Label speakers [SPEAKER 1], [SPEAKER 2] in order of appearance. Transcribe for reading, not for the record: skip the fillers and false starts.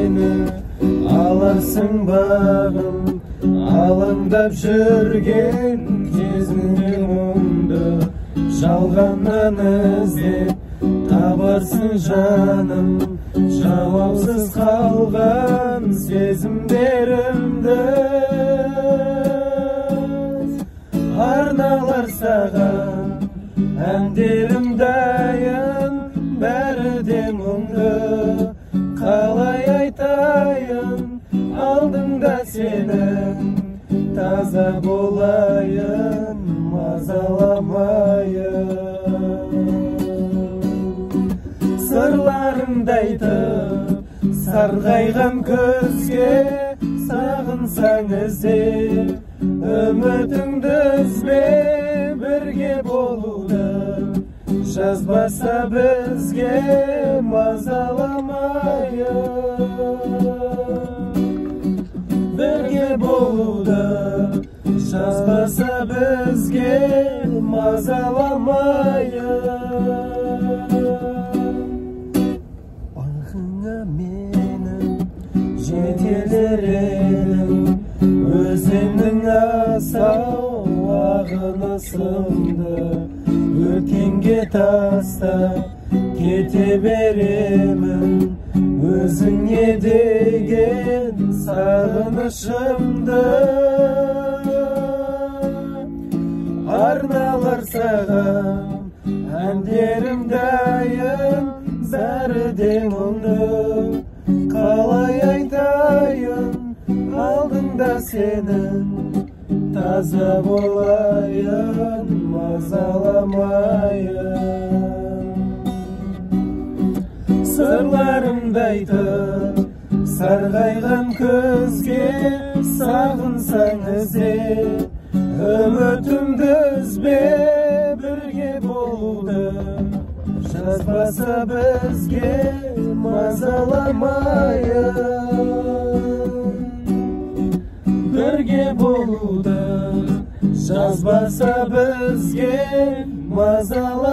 [SPEAKER 1] meni alarsın bağım, alаңдап жүрген кезіңде мұңды жалғаннан іздеп табарсың жаным, жауапсыз қалған сезімдерімді арналар саған әндерім дайын, бәрі де мұңды қалай айтайын, алдыңда сенің таза болайын, мазаламайын. Сырларымды айтып сарғайған көзге сағынсаң ізде, үмітіңді үзбе, бірге болуды жазбаса бізге мазаламайын. Бірге болуды жазбаса бізге мазаламайын. Бағыңа менің жетелер едім, өзеннің асау ағыны сынды, өткенге тастап кете беремін, өзіңе деген сағынышымды. Арналар саған әндерім дайын, бәрі де мұңды қалай айтайын, алдыңда сенің таза болайын, мазаламайын. Сырларымды айтып сарғайған көзге сағынсаң ізде, үмітімді үзбе, бірге болуды жазбаса бізге мазаламайын. Бірге болуды жазбаса бізге мазаламайын.